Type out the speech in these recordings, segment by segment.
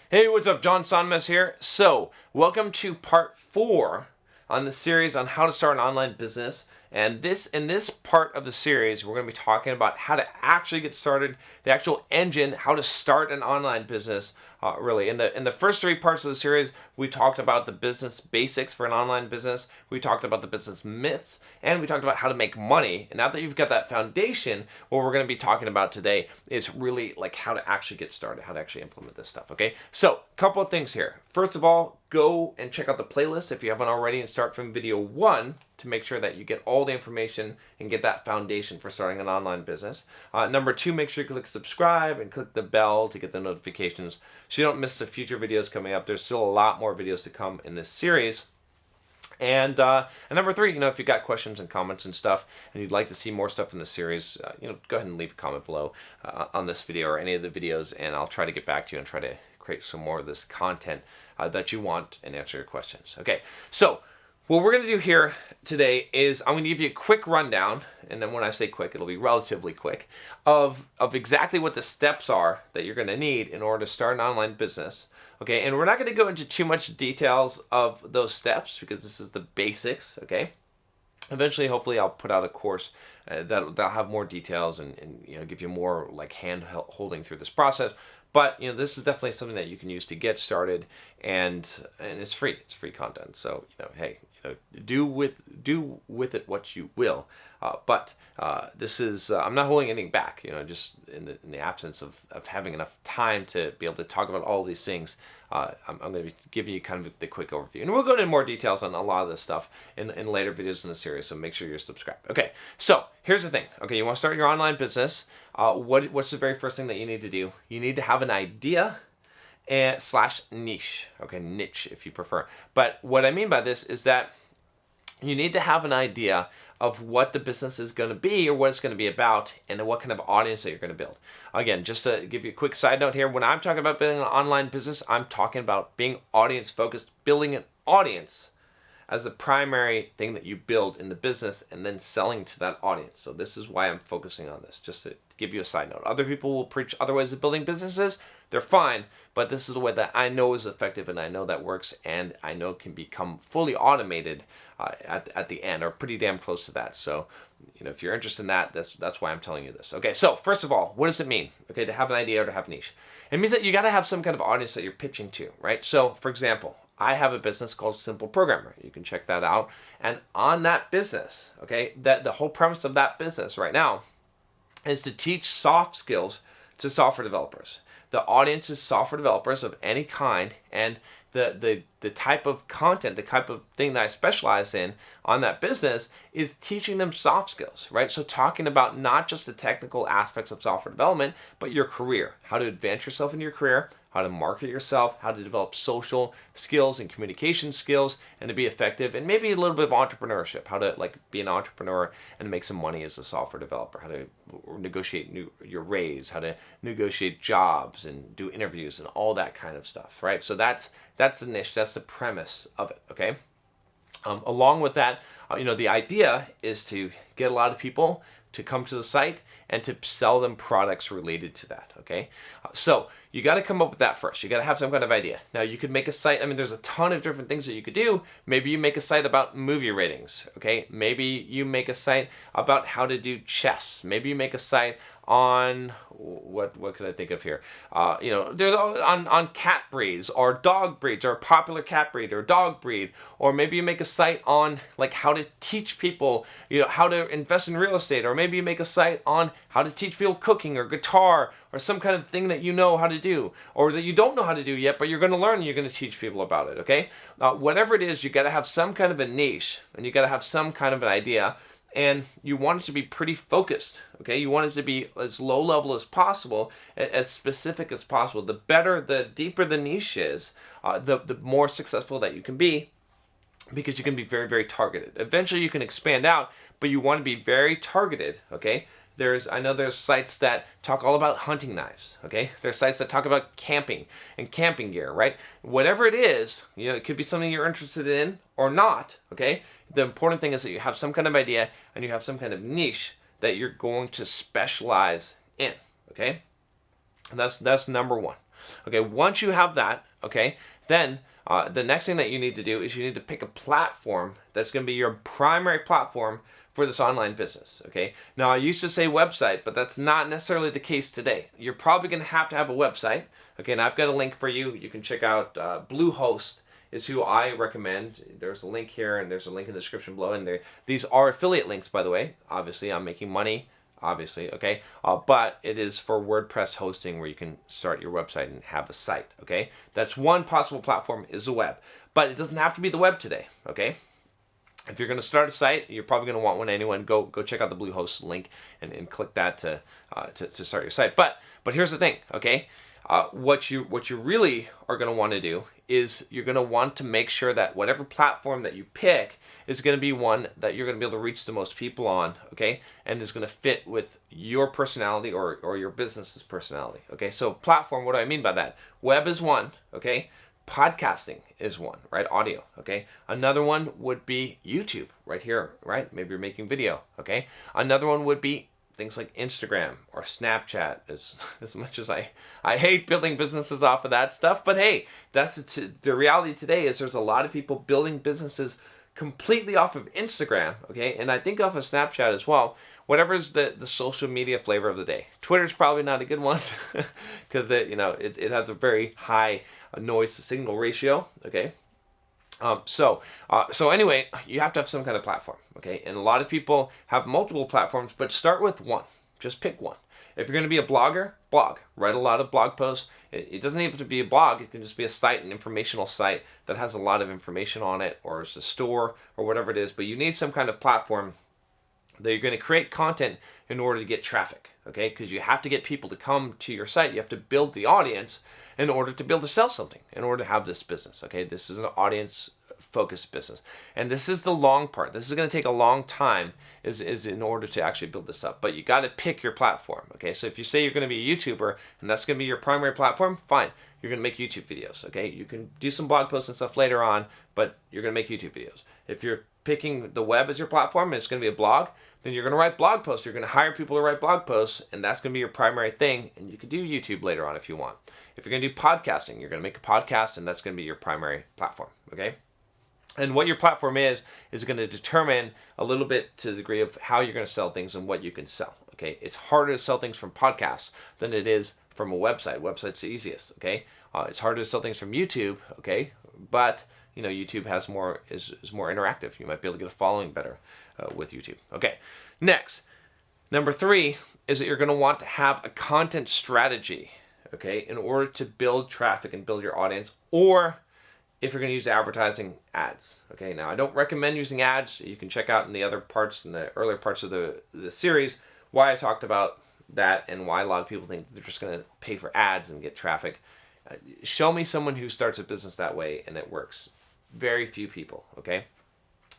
Hey, what's up? John Sonmez here. So, welcome to part 4 on the series on how to start an online business. And in this part of the series, we're going to be talking about how to actually get started, the actual engine, how to start an online business. Really, in the first 3 parts of the series, we talked about the business basics for an online business. We talked about the business myths, and we talked about how to make money. And now that you've got that foundation, what we're going to be talking about today is really like how to actually get started, how to actually implement this stuff. Okay, so a couple of things here. First of all, go and check out the playlist if you haven't already, and start from video 1 to make sure that you get all the information and get that foundation for starting an online business. Number 2, make sure you click subscribe and click the bell to get the notifications so you don't miss the future videos coming up. There's still a lot more videos to come in this series. And number 3, if you've got questions and comments and stuff, and you'd like to see more stuff in the series, go ahead and leave a comment below on this video or any of the videos, and I'll try to get back to you and try to create some more of this content that you want and answer your questions. Okay, so what we're going to do here today is I'm going to give you a quick rundown, and then when I say quick, it'll be relatively quick, of exactly what the steps are that you're going to need in order to start an online business. Okay, and we're not going to go into too much details of those steps because this is the basics, okay? Eventually, hopefully, I'll put out a course that'll have more details and give you more like hand holding through this process. But this is definitely something that you can use to get started, and it's free. It's free content. So hey, do with it what you will. But this is I'm not holding anything back. Just in the absence of having enough time to be able to talk about all these things, I'm going to be giving you kind of the quick overview, and we'll go into more details on a lot of this stuff in later videos in the series. So make sure you're subscribed. Okay, so here's the thing. Okay, you want to start your online business. What's the very first thing that you need to do? You need to have an idea and / niche. Okay, niche if you prefer. But what I mean by this is that you need to have an idea of what the business is going to be or what it's going to be about, and what kind of audience that you're going to build. Again, just to give you a quick side note here, when I'm talking about building an online business, I'm talking about being audience focused, building an audience as the primary thing that you build in the business, and then selling to that audience. So this is why I'm focusing on this, just to give you a side note. Other people will preach other ways of building businesses. They're fine, but this is the way that I know is effective, and I know that works, and I know can become fully automated at the end, or pretty damn close to that. So if you're interested in that, that's why I'm telling you this. Okay, so first of all, what does it mean? Okay, to have an idea or to have a niche. It means that you got to have some kind of audience that you're pitching to, right? So for example, I have a business called Simple Programmer. You can check that out. And on that business, okay, the whole premise of that business right now is to teach soft skills to software developers. The audience is software developers of any kind, and the type of content, the type of thing that I specialize in on that business is teaching them soft skills, right? So talking about not just the technical aspects of software development, but your career, how to advance yourself in your career, how to market yourself, how to develop social skills and communication skills, and to be effective, and maybe a little bit of entrepreneurship, how to be an entrepreneur and make some money as a software developer, how to negotiate your raise, how to negotiate jobs and do interviews and all that kind of stuff, right? So that's the niche, that's the premise of it, okay? Along with that, the idea is to get a lot of people to come to the site and to sell them products related to that, okay? So you got to come up with that first. You got to have some kind of idea. Now you could make a site. There's a ton of different things that you could do. Maybe you make a site about movie ratings, okay? Maybe you make a site about how to do chess. Maybe you make a site on what could I think of here? There's on cat breeds or dog breeds, or a popular cat breed or dog breed, or maybe you make a site on how to teach people how to invest in real estate, or maybe you make a site on how to teach people cooking or guitar or some kind of thing that you know how to do, or that you don't know how to do yet, but you're going to learn and you're going to teach people about it. Okay, whatever it is, you got to have some kind of a niche, and you got to have some kind of an idea. And you want it to be pretty focused, okay? You want it to be as low level as possible, as specific as possible. The better, the deeper the niche is, the more successful that you can be, because you can be very, very targeted. Eventually you can expand out, but you want to be very targeted, okay? I know there's sites that talk all about hunting knives, okay? There's sites that talk about camping and camping gear, right? Whatever it is, it could be something you're interested in or not, okay? The important thing is that you have some kind of idea and you have some kind of niche that you're going to specialize in, okay? And that's number 1. Okay, once you have that, okay, then the next thing that you need to do is you need to pick a platform that's going to be your primary platform for this online business, okay? Now, I used to say website, but that's not necessarily the case today. You're probably going to have a website, okay? And I've got a link for you. You can check out Bluehost is who I recommend. There's a link here, and there's a link in the description below. And these are affiliate links, by the way. Obviously, I'm making money, obviously, okay? But it is for WordPress hosting where you can start your website and have a site, okay? That's one possible platform is the web. But it doesn't have to be the web today, okay? If you're going to start a site, you're probably going to want one anyway. Go check out the Bluehost link and click that to start your site. But here's the thing, okay? What you really are going to want to do is you're going to want to make sure that whatever platform that you pick is going to be one that you're going to be able to reach the most people on, okay? And is going to fit with your personality or your business's personality, okay? So platform, what do I mean by that? Web is one, okay? Podcasting is one, right? Audio, okay? Another one would be YouTube, right here, right? Maybe you're making video, okay? Another one would be things like Instagram or Snapchat. As much as I hate building businesses off of that stuff, but hey, that's the reality today is there's a lot of people building businesses completely off of Instagram, okay? And I think off of Snapchat as well. Whatever's the social media flavor of the day. Twitter's probably not a good one because it has a very high noise to signal ratio, okay? So anyway, you have to have some kind of platform, okay? And a lot of people have multiple platforms, but start with one. Just pick one. If you're going to be a blogger, blog. Write a lot of blog posts. It doesn't even have to be a blog. It can just be a site, an informational site that has a lot of information on it, or it's a store, or whatever it is. But you need some kind of platform that you're going to create content in order to get traffic, okay? Because you have to get people to come to your site. You have to build the audience in order to be able to sell something, in order to have this business, okay? This is an audience-focused business. And this is the long part. This is going to take a long time is in order to actually build this up. But you got to pick your platform, okay? So if you say you're going to be a YouTuber and that's going to be your primary platform, fine. You're going to make YouTube videos, okay? You can do some blog posts and stuff later on, but you're going to make YouTube videos. If you're picking the web as your platform and it's going to be a blog, then you're going to write blog posts. You're going to hire people to write blog posts, and that's going to be your primary thing. And you can do YouTube later on if you want. If you're going to do podcasting, you're going to make a podcast, and that's going to be your primary platform, okay? And what your platform is going to determine a little bit to the degree of how you're going to sell things and what you can sell, okay? It's harder to sell things from podcasts than it is from a website. Website's the easiest, okay? It's harder to sell things from YouTube, okay? But YouTube has is more interactive. You might be able to get a following better with YouTube. Okay, next, number 3 is that you're going to want to have a content strategy, okay, in order to build traffic and build your audience, or if you're going to use advertising, ads. Okay, now I don't recommend using ads. You can check out in the other parts, in the earlier parts of the series, why I talked about that and why a lot of people think that they're just going to pay for ads and get traffic. Show me someone who starts a business that way and it works. Very few people, okay?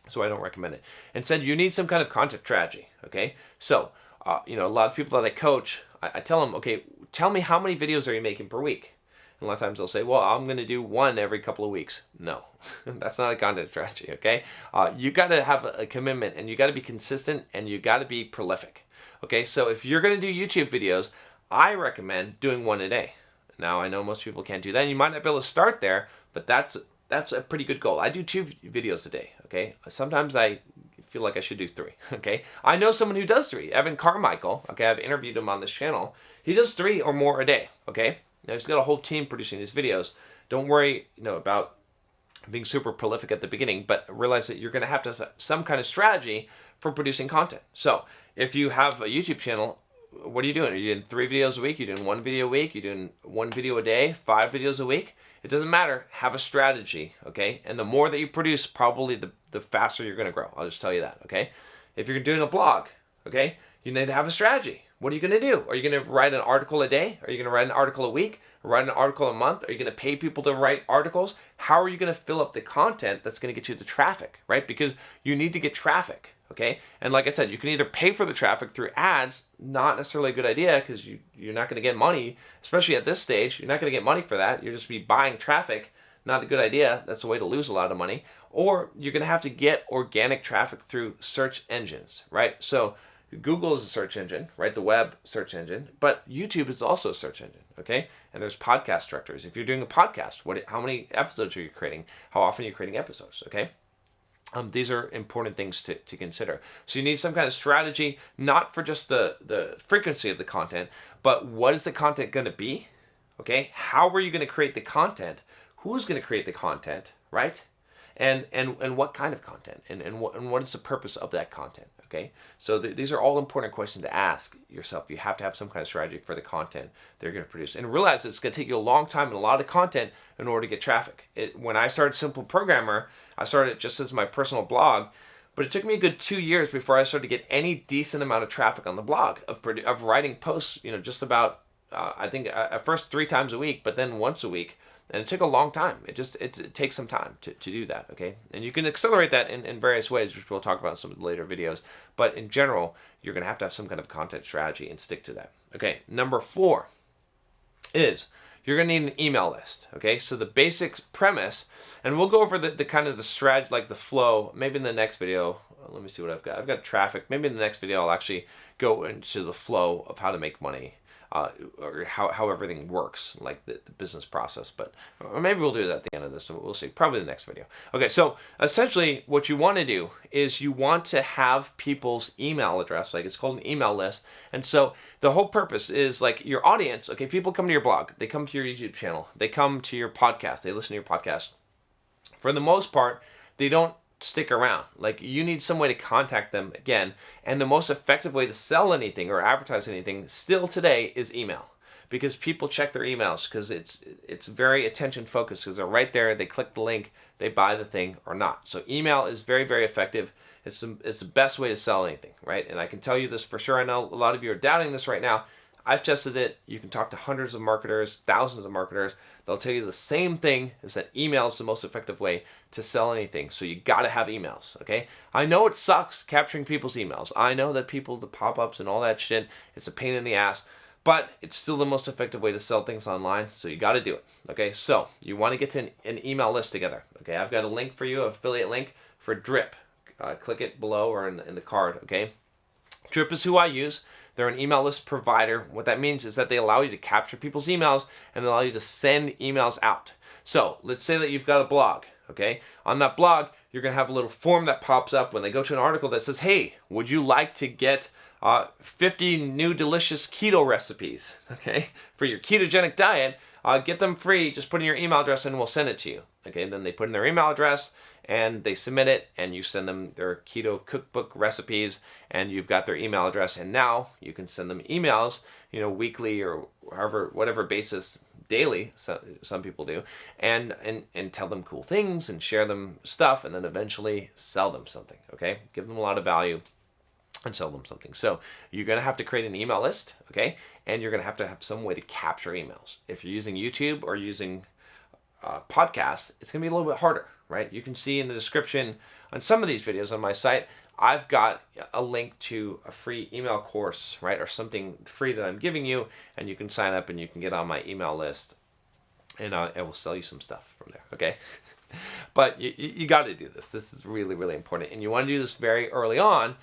So I don't recommend it. Instead, you need some kind of content strategy, okay? So, a lot of people that I coach, I tell them, okay, tell me how many videos are you making per week? And a lot of times they'll say, well, I'm going to do one every couple of weeks. No, that's not a content strategy, okay? You got to have a commitment, and you got to be consistent, and you got to be prolific, okay? So if you're going to do YouTube videos, I recommend doing one a day. Now, I know most people can't do that. You might not be able to start there, but that's a pretty good goal. I do 2 videos a day, okay? Sometimes I feel like I should do 3, okay? I know someone who does 3, Evan Carmichael, okay? I've interviewed him on this channel. He does 3 or more a day, okay? Now, he's got a whole team producing these videos. Don't worry, about being super prolific at the beginning, but realize that you're going to have some kind of strategy for producing content. So, if you have a YouTube channel, what are you doing? Are you doing 3 videos a week? You're doing 1 video a week? You're doing 1 video a day? 5 videos a week? It doesn't matter. Have a strategy, okay? And the more that you produce, probably the faster you're going to grow. I'll just tell you that, okay? If you're doing a blog, okay, you need to have a strategy. What are you going to do? Are you going to write an article a day? Are you going to write an article a week? Or write an article a month? Are you going to pay people to write articles? How are you going to fill up the content that's going to get you the traffic, right? Because you need to get traffic, okay? And like I said, you can either pay for the traffic through ads, not necessarily a good idea because you're not going to get money, especially at this stage. You're not going to get money for that. You're just be buying traffic. Not a good idea. That's a way to lose a lot of money. Or you're going to have to get organic traffic through search engines, right? So Google is a search engine, right? The web search engine, but YouTube is also a search engine, okay? And there's podcast directories. If you're doing a podcast, how many episodes are you creating? How often are you creating episodes, okay? These are important things to consider. So you need some kind of strategy, not for just the frequency of the content, but what is the content going to be? Okay, how are you going to create the content? Who's going to create the content, right? And what kind of content? And what is the purpose of that content? Okay, so these are all important questions to ask yourself. You have to have some kind of strategy for the content they're going to produce, and realize it's going to take you a long time and a lot of content in order to get traffic. When I started Simple Programmer, I started it just as my personal blog, but it took me a good 2 years before I started to get any decent amount of traffic on the blog of writing posts. Just about I think at first 3 times a week, but then once a week. And it took a long time. It takes some time to do that, okay? And you can accelerate that in various ways, which we'll talk about in some of the later videos. But in general, you're going to have some kind of content strategy and stick to that. Okay, number 4 is you're going to need an email list, okay? So the basic premise, and we'll go over the kind of the strategy, like the flow, maybe in the next video. Let me see what I've got. I've got traffic. Maybe in the next video, I'll actually go into the flow of how to make money. Or how everything works, like the business process, or maybe we'll do that at the end of this, so we'll see, probably the next video. Okay, so essentially what you want to do is you want to have people's email address, like it's called an email list, and so the whole purpose is like your audience, okay, people come to your blog, they come to your YouTube channel, they come to your podcast, they listen to your podcast. For the most part, they don't stick around. Like, you need some way to contact them again, and the most effective way to sell anything or advertise anything still today is email, because people check their emails because it's very attention focused, because they're right there, they click the link, they buy the thing or not. So email is very, very effective. It's the best way to sell anything, right? And I can tell you this for sure. I know a lot of you are doubting this right now. I've tested it. You can talk to hundreds of marketers, thousands of marketers. They'll tell you the same thing, is that email is the most effective way to sell anything. So you got to have emails, okay? I know it sucks capturing people's emails. I know that the pop-ups and all that shit, it's a pain in the ass, but it's still the most effective way to sell things online. So you got to do it, okay? So you want to get to an email list together, okay? I've got a link for you, an affiliate link for Drip. Click it below or in the card, okay? Drip is who I use. They're an email list provider. What that means is that they allow you to capture people's emails and allow you to send emails out. So let's say that you've got a blog, okay? On that blog, you're going to have a little form that pops up when they go to an article that says, hey, would you like to get 50 new delicious keto recipes, okay, for your ketogenic diet? Get them free. Just put in your email address and we'll send it to you. Okay, and then they put in their email address and they submit it, and you send them their keto cookbook recipes, and you've got their email address, and now you can send them emails, weekly or whatever basis, daily, so some people do, and tell them cool things and share them stuff, and then eventually sell them something, okay? Give them a lot of value and sell them something. So you're going to have to create an email list, okay? And you're going to have some way to capture emails. If you're using YouTube or using podcasts, it's going to be a little bit harder, right? You can see in the description on some of these videos on my site, I've got a link to a free email course, right? Or something free that I'm giving you, and you can sign up and you can get on my email list, and I will sell you some stuff from there, okay? But you got to do this. This is really, really important. And you want to do this very early on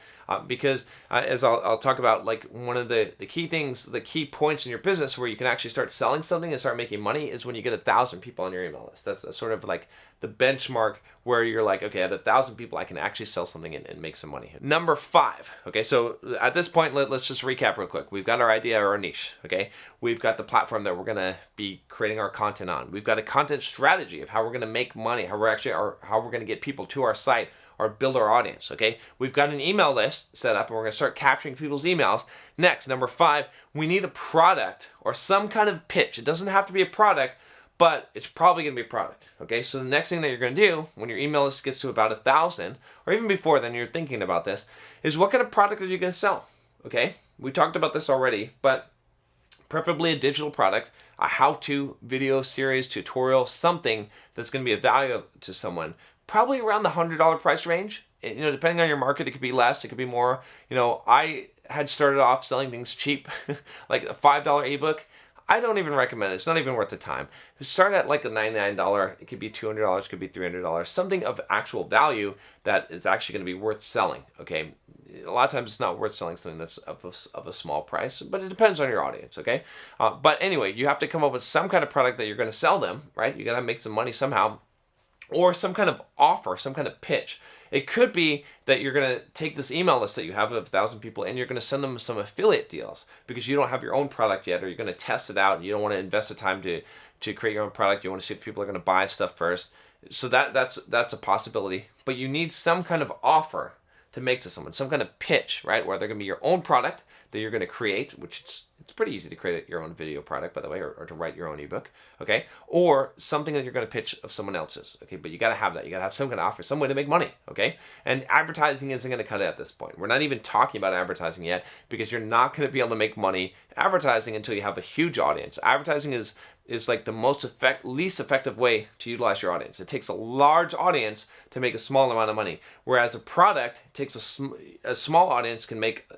because as I'll talk about, like, one of the key things, the key points in your business where you can actually start selling something and start making money is when you get 1,000 people on your email list. That's sort of like the benchmark where you're like, okay, at 1,000 people, I can actually sell something and make some money. Number 5. Okay, so at this point, let's just recap real quick. We've got our idea or our niche, okay? We've got the platform that we're going to be creating our content on. We've got a content strategy of how we're going to make money, how we're going to get people to our site or build our audience, okay? We've got an email list set up, and we're going to start capturing people's emails. Next, number 5, we need a product or some kind of pitch. It doesn't have to be a product, but it's probably going to be a product, okay? So the next thing that you're going to do when your email list gets to about 1,000, or even before then you're thinking about this, is what kind of product are you going to sell, okay? We talked about this already, but preferably a digital product, a how-to video series, tutorial, something that's going to be of value to someone, probably around the $100 price range. Depending on your market, it could be less, it could be more. I had started off selling things cheap, like a $5 ebook. I don't even recommend it. It's not even worth the time. Start at like a $99. It could be $200. It could be $300. Something of actual value that is actually going to be worth selling. Okay. A lot of times it's not worth selling something that's of a small price, but it depends on your audience. Okay. But anyway, you have to come up with some kind of product that you're going to sell them, right? You got to make some money somehow, or some kind of offer, some kind of pitch. It could be that you're going to take this email list that you have of 1,000 people and you're going to send them some affiliate deals because you don't have your own product yet, or you're going to test it out and you don't want to invest the time to create your own product. You want to see if people are going to buy stuff first. So that's a possibility. But you need some kind of offer to make to someone, some kind of pitch, right? Where they're going to be your own product that you're going to create, which it's pretty easy to create your own video product, by the way, or to write your own ebook, okay? Or something that you're going to pitch of someone else's, okay? But you got to have that. You got to have some kind of offer, some way to make money, okay? And advertising isn't going to cut it at this point. We're not even talking about advertising yet because you're not going to be able to make money advertising until you have a huge audience. Advertising is like the least effective way to utilize your audience. It takes a large audience to make a small amount of money, whereas a product takes a small audience can make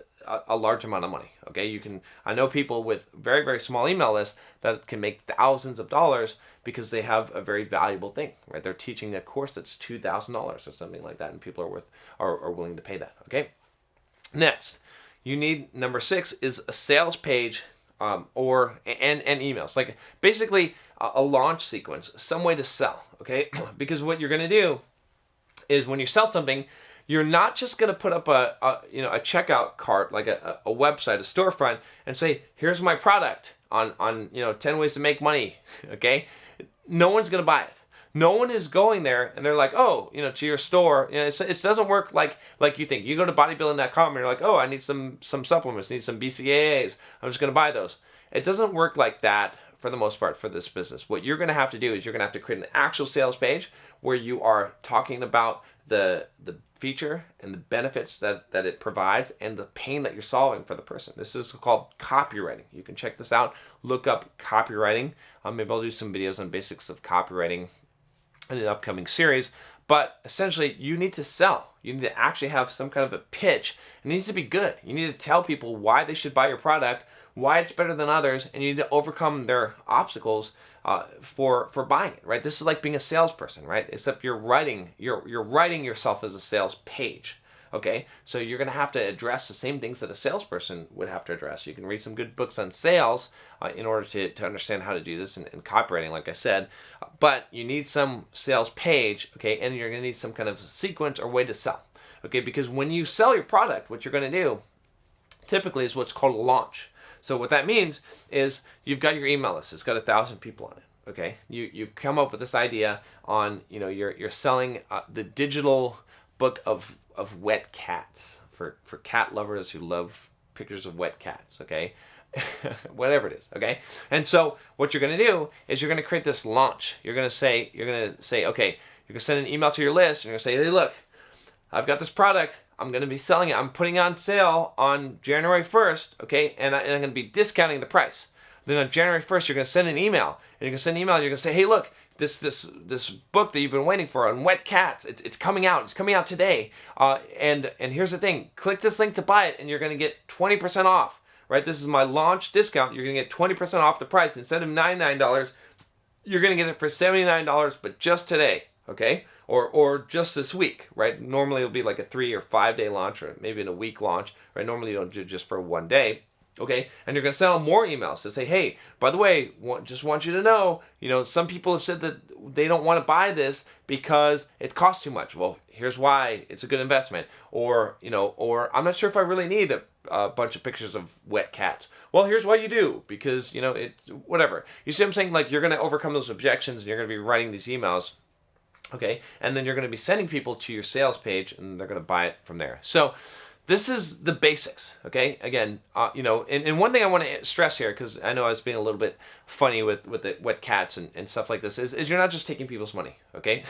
a large amount of money. Okay, I know people with very, very small email lists that can make thousands of dollars because they have a very valuable thing, right? They're teaching a course that's $2,000 or something like that, and people are willing to pay that. Okay. Next, you need number 6 is a sales page, and emails, like basically a launch sequence, some way to sell. Okay, because what you're going to do is when you sell something, you're not just going to put up a checkout cart, like a website, a storefront, and say, here's my product on 10 ways to make money. Okay, no one's going to buy it. No one is going there and they're like, oh, to your store. It doesn't work like you think. You go to bodybuilding.com and you're like, oh, I need some supplements, need some BCAAs. I'm just going to buy those. It doesn't work like that for the most part for this business. What you're going to have to do is you're going to have to create an actual sales page where you are talking about the feature and the benefits that it provides and the pain that you're solving for the person. This is called copywriting. You can check this out. Look up copywriting. Maybe I'll do some videos on basics of copywriting in an upcoming series. But essentially, you need to sell. You need to actually have some kind of a pitch. It needs to be good. You need to tell people why they should buy your product, why it's better than others, and you need to overcome their obstacles for buying it, right? This is like being a salesperson, right? Except you're writing yourself as a sales page, okay? So you're going to have to address the same things that a salesperson would have to address. You can read some good books on sales in order to understand how to do this in copywriting, like I said. But you need some sales page, okay? And you're going to need some kind of sequence or way to sell, okay? Because when you sell your product, what you're going to do typically is what's called a launch. So what that means is you've got your email list. It's got 1,000 people on it. Okay, you've come up with this idea on you're selling the digital book of wet cats for cat lovers who love pictures of wet cats. Okay, whatever it is. Okay, and so what you're going to do is you're going to create this launch. You're going to say okay, you're going to send an email to your list. And you're going to say, hey, look, I've got this product. I'm going to be selling it. I'm putting it on sale on January 1st, okay? And I'm going to be discounting the price. Then on January 1st, you're going to send an email. And you're going to send an email and you're going to say, hey, look, this book that you've been waiting for on wet cats, it's coming out. It's coming out today. And here's the thing. Click this link to buy it and you're going to get 20% off, right? This is my launch discount. You're going to get 20% off the price. Instead of $99, you're going to get it for $79, but just today, okay? Or just this week, right? Normally it'll be like a 3 or 5 day launch, or maybe in a week launch, right? Normally you don't do just for one day, okay? And you're going to send out more emails to say, hey, by the way, just want you to know, some people have said that they don't want to buy this because it costs too much. Well, here's why it's a good investment. Or I'm not sure if I really need a bunch of pictures of wet cats. Well, here's why you do, because, whatever. You see what I'm saying? Like, you're going to overcome those objections and you're going to be writing these emails. Okay, and then you're going to be sending people to your sales page, and they're going to buy it from there. So this is the basics. Okay, again, and one thing I want to stress here, because I know I was being a little bit funny with the wet cats and stuff like this, is you're not just taking people's money. Okay,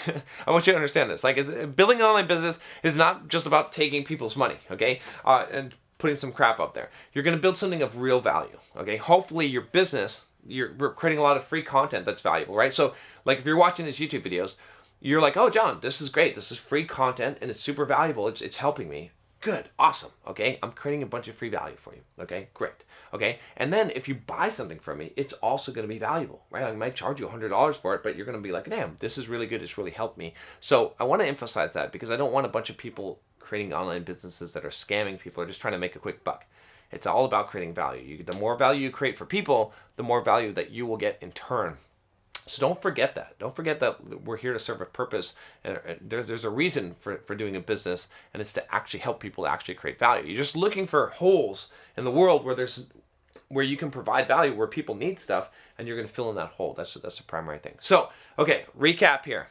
I want you to understand this. Like, building an online business is not just about taking people's money. Okay, and putting some crap up there. You're going to build something of real value. Okay, hopefully your business, we're creating a lot of free content that's valuable, right? So, like, if you're watching these YouTube videos, you're like, oh, John, this is great. This is free content and it's super valuable. It's helping me. Good, awesome, okay? I'm creating a bunch of free value for you, okay? Great, okay? And then if you buy something from me, it's also gonna be valuable, right? I might charge you $100 for it, but you're gonna be like, damn, this is really good, it's really helped me. So I wanna emphasize that because I don't want a bunch of people creating online businesses that are scamming people or just trying to make a quick buck. It's all about creating value. The more value you create for people, the more value that you will get in turn. So don't forget that. Don't forget that we're here to serve a purpose, and there's a reason for doing a business, and it's to actually help people to actually create value. You're just looking for holes in the world where you can provide value, where people need stuff, and you're going to fill in that hole. That's the primary thing. So, okay, recap here.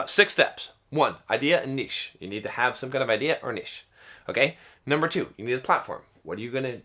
6 steps. 1, idea and niche. You need to have some kind of idea or niche. Okay. Number 2, you need a platform. What are you going to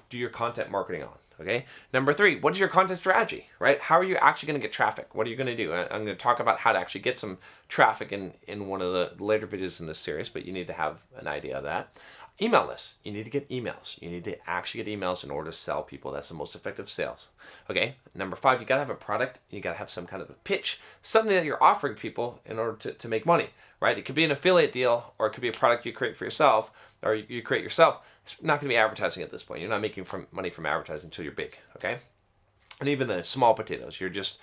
do your content marketing on? Okay. Number 3, what is your content strategy, right? How are you actually going to get traffic? What are you going to do? I'm going to talk about how to actually get some traffic in one of the later videos in this series, but you need to have an idea of that. Email lists. You need to get emails. You need to actually get emails in order to sell people. That's the most effective sales. Okay. Number 5, you got to have a product. You got to have some kind of a pitch, something that you're offering people in order to make money, right? It could be an affiliate deal, or it could be a product you create for yourself, or you create yourself. It's not going to be advertising at this point. You're not making money from advertising until you're big, okay? And even the small potatoes, you're just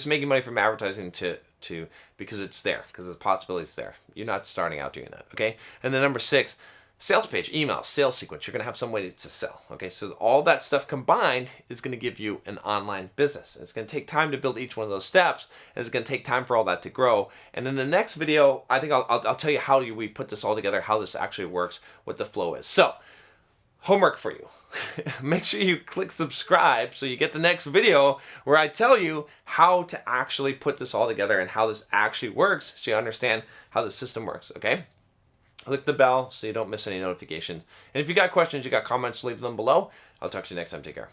making money from advertising to because it's there, because the possibility's there. You're not starting out doing that, okay? And then number 6, sales page, email, sales sequence. You're going to have some way to sell, okay? So all that stuff combined is going to give you an online business. It's going to take time to build each one of those steps, and it's going to take time for all that to grow. And in the next video, I think I'll tell you how we put this all together, how this actually works, what the flow is. So, homework for you. Make sure you click subscribe so you get the next video where I tell you how to actually put this all together and how this actually works, so you understand how the system works, okay? Click the bell so you don't miss any notifications. And if you got questions, you got comments, leave them below. I'll talk to you next time. Take care.